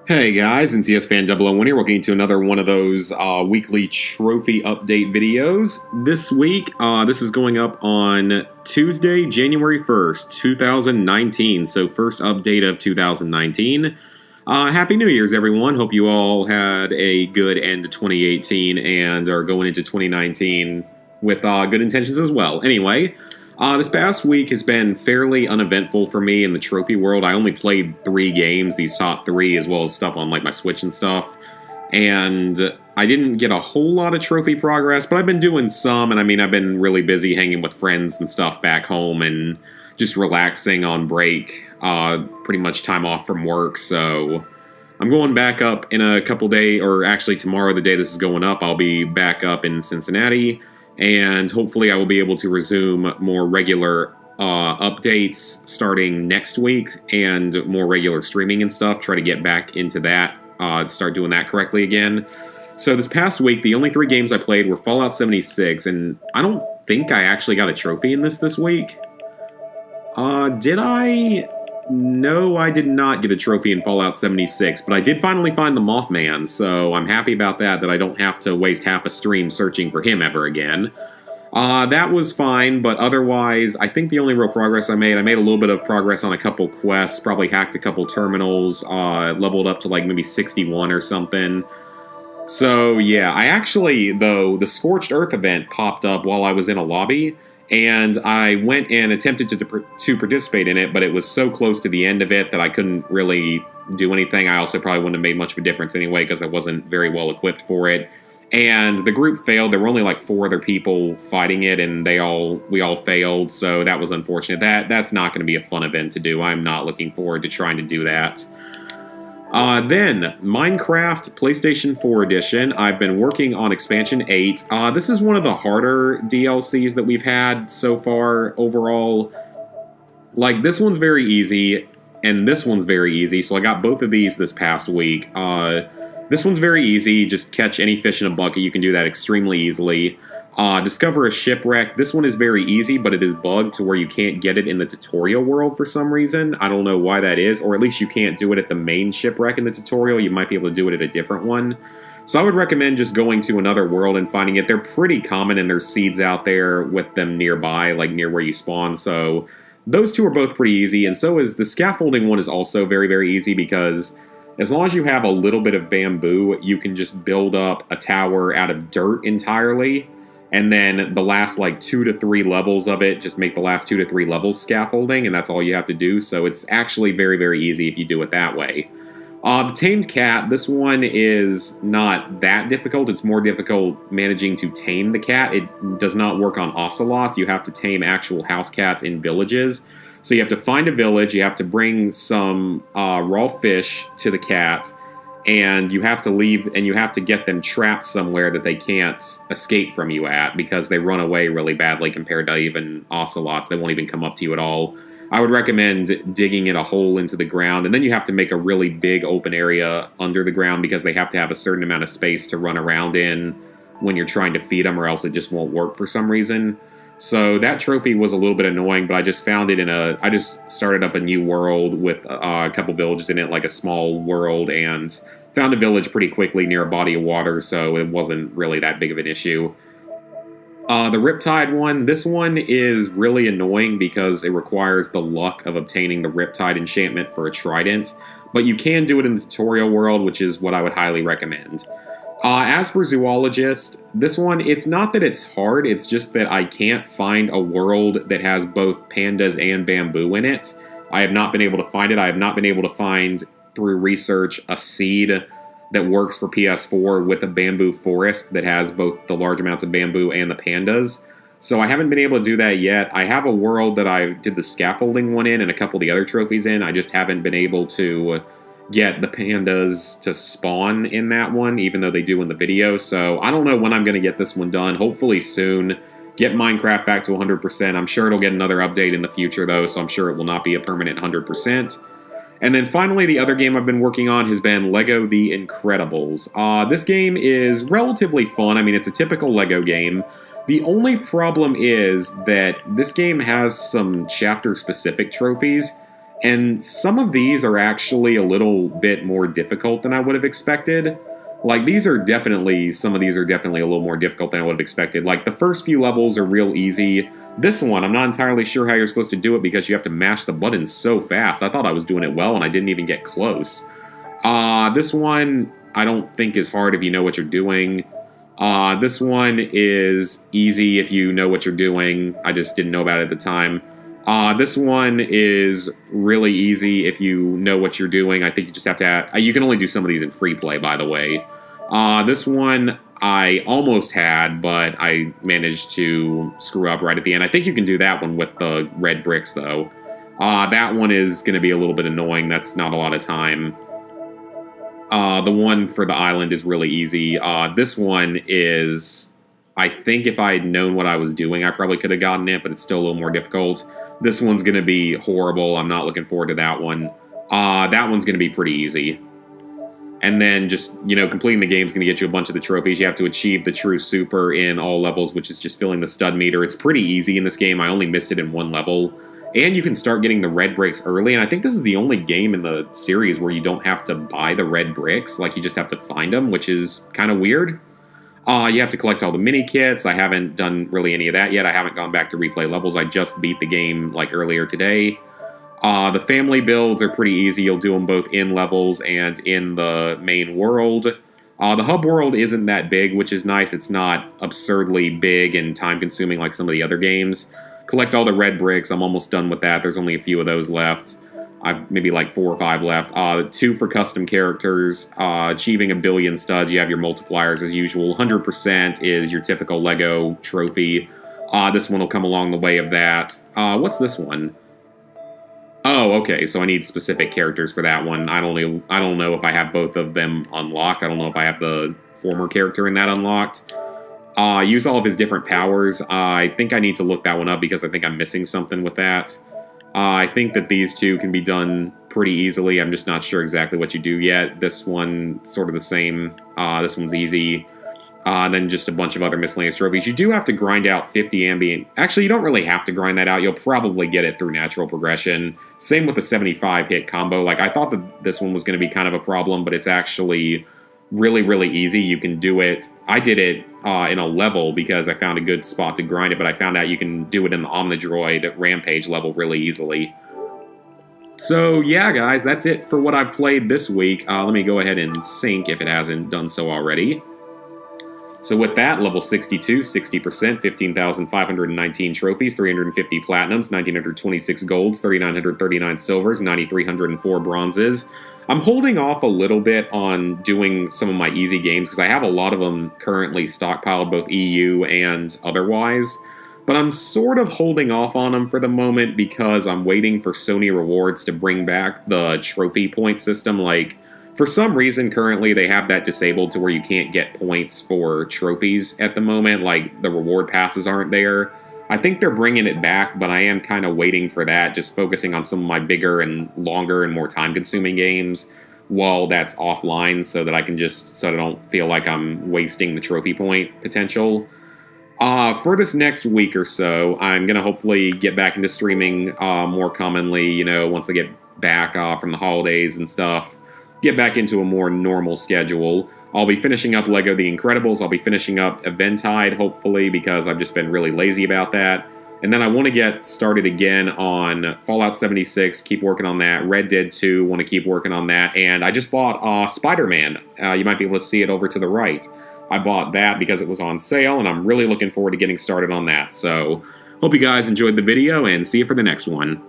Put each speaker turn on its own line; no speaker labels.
Hey guys, NCS Fan 001 here, welcome to another one of those weekly trophy update videos. This week, this is going up on Tuesday, January 1st, 2019, so first update of 2019. Happy New Year's, everyone. Hope you all had a good end to 2018 and are going into 2019 with good intentions as well. Anyway, this past week has been fairly uneventful for me in the trophy world. I only played 3 games, these top 3, as well as stuff on like my Switch and stuff. And I didn't get a whole lot of trophy progress, but I've been doing some, and I mean, I've been really busy hanging with friends and stuff back home and just relaxing on break, pretty much time off from work, so I'm going back up in a couple days, or actually tomorrow, the day this is going up, I'll be back up in Cincinnati, and hopefully I will be able to resume more regular updates starting next week and more regular streaming and stuff, try to get back into that, start doing that correctly again. So this past week, the only 3 games I played were Fallout 76, and I don't think I actually got a trophy in this week. Did I? No, I did not get a trophy in Fallout 76, but I did finally find the Mothman, so I'm happy about that I don't have to waste half a stream searching for him ever again. That was fine, but otherwise, I think the only real progress I made a little bit of progress on a couple quests, probably hacked a couple terminals, leveled up to like maybe 61 or something. So yeah, I actually, though, the Scorched Earth event popped up while I was in a lobby, and I went and attempted to participate in it, but it was so close to the end of it that I couldn't really do anything. I also probably wouldn't have made much of a difference anyway because I wasn't very well equipped for it. And the group failed. There were only like 4 other people fighting it, and we all failed, so that was unfortunate. That's not going to be a fun event to do. I'm not looking forward to trying to do that. Then, Minecraft PlayStation 4 Edition. I've been working on Expansion 8. This is one of the harder DLCs that we've had so far overall. Like, this one's very easy, and this one's very easy, so I got both of these this past week. This one's very easy, just catch any fish in a bucket, you can do that extremely easily. Discover a shipwreck. This one is very easy, but it is bugged to where you can't get it in the tutorial world for some reason. I don't know why that is, or at least you can't do it at the main shipwreck in the tutorial. You might be able to do it at a different one. So I would recommend just going to another world and finding it. They're pretty common, and there's seeds out there with them nearby, like near where you spawn, so those 2 are both pretty easy, and so is the scaffolding one is also very, very easy because as long as you have a little bit of bamboo, you can just build up a tower out of dirt entirely. And then the last like 2 to 3 levels of it, just make the last 2 to 3 levels scaffolding, and that's all you have to do. So it's actually very, very easy if you do it that way. The Tamed Cat, this one is not that difficult. It's more difficult managing to tame the cat. It does not work on ocelots. You have to tame actual house cats in villages. So you have to find a village, you have to bring some raw fish to the cat, and you have to leave, and you have to get them trapped somewhere that they can't escape from you at, because they run away really badly compared to even ocelots. They won't even come up to you at all. I would recommend digging in a hole into the ground, and then you have to make a really big open area under the ground because they have to have a certain amount of space to run around in when you're trying to feed them, or else it just won't work for some reason. So that trophy was a little bit annoying, but I just found it I just started up a new world with a couple villages in it, like a small world, and found a village pretty quickly near a body of water, so it wasn't really that big of an issue. The Riptide one, this one is really annoying because it requires the luck of obtaining the Riptide enchantment for a trident, but you can do it in the tutorial world, which is what I would highly recommend. As for Zoologist, this one, it's not that it's hard, it's just that I can't find a world that has both pandas and bamboo in it. I have not been able to find it. I have not been able to find, through research, a seed that works for PS4 with a bamboo forest that has both the large amounts of bamboo and the pandas. So I haven't been able to do that yet. I have a world that I did the scaffolding one in and a couple of the other trophies in. I just haven't been able to get the pandas to spawn in that one, even though they do in the video. So I don't know when I'm going to get this one done. Hopefully soon. Get Minecraft back to 100%. I'm sure it'll get another update in the future, though, so I'm sure it will not be a permanent 100%. And then finally, the other game I've been working on has been LEGO The Incredibles. This game is relatively fun. I mean, it's a typical LEGO game. The only problem is that this game has some chapter-specific trophies, And some of these are actually a little bit more difficult than I would have expected. Like, some of these are definitely a little more difficult than I would have expected. Like, the first few levels are real easy. This one, I'm not entirely sure how you're supposed to do it because you have to mash the buttons so fast. I thought I was doing it well and I didn't even get close. This one, I don't think is hard if you know what you're doing. This one is easy if you know what you're doing. I just didn't know about it at the time. This one is really easy if you know what you're doing. I think you just have to you can only do some of these in free play, by the way. This one I almost had, but I managed to screw up right at the end. I think you can do that one with the red bricks, though. That one is going to be a little bit annoying. That's not a lot of time. The one for the island is really easy. This one is, I think if I had known what I was doing, I probably could have gotten it, but it's still a little more difficult. This one's going to be horrible. I'm not looking forward to that one. That one's going to be pretty easy. And then just, completing the game is going to get you a bunch of the trophies. You have to achieve the true super in all levels, which is just filling the stud meter. It's pretty easy in this game. I only missed it in one level. And you can start getting the red bricks early. And I think this is the only game in the series where you don't have to buy the red bricks. Like, you just have to find them, which is kind of weird. You have to collect all the mini kits. I haven't done really any of that yet. I haven't gone back to replay levels. I just beat the game like earlier today. The family builds are pretty easy. You'll do them both in levels and in the main world. The hub world isn't that big, which is nice. It's not absurdly big and time-consuming like some of the other games. Collect all the red bricks. I'm almost done with that. There's only a few of those left. I've maybe like 4 or 5 left. 2 for custom characters. Achieving 1 billion studs. You have your multipliers as usual. 100% is your typical Lego trophy. This one will come along the way of that. What's this one? Oh, okay. So I need specific characters for that one. I don't know if I have both of them unlocked. I don't know if I have the former character in that unlocked. Use all of his different powers. I think I need to look that one up because I think I'm missing something with that. I think that these two can be done pretty easily. I'm just not sure exactly what you do yet. This one, sort of the same. This one's easy. Then just a bunch of other miscellaneous trophies. You do have to grind out 50 ambient. Actually, you don't really have to grind that out. You'll probably get it through natural progression. Same with the 75 hit combo. Like, I thought that this one was going to be kind of a problem, but it's actually really, really easy. You can do it. I did it in a level because I found a good spot to grind it, but I found out you can do it in the Omnidroid Rampage level really easily. So, yeah, guys, that's it for what I've played this week. Let me go ahead and sync if it hasn't done so already. So with that, level 62, 60%, 15,519 trophies, 350 platinums, 1,926 golds, 3,939 silvers, 9,304 bronzes. I'm holding off a little bit on doing some of my easy games because I have a lot of them currently stockpiled, both EU and otherwise. But I'm sort of holding off on them for the moment because I'm waiting for Sony Rewards to bring back the trophy point system. Like, for some reason, currently, they have that disabled to where you can't get points for trophies at the moment. Like, the reward passes aren't there. I think they're bringing it back, but I am kind of waiting for that, just focusing on some of my bigger and longer and more time-consuming games while that's offline so that I don't feel like I'm wasting the trophy point potential. For this next week or so, I'm going to hopefully get back into streaming more commonly, once I get back from the holidays and stuff. Get back into a more normal schedule. I'll be finishing up LEGO The Incredibles. I'll be finishing up Eventide, hopefully, because I've just been really lazy about that. And then I want to get started again on Fallout 76, keep working on that. Red Dead 2, want to keep working on that. And I just bought Spider-Man. You might be able to see it over to the right. I bought that because it was on sale, and I'm really looking forward to getting started on that. So, hope you guys enjoyed the video, and see you for the next one.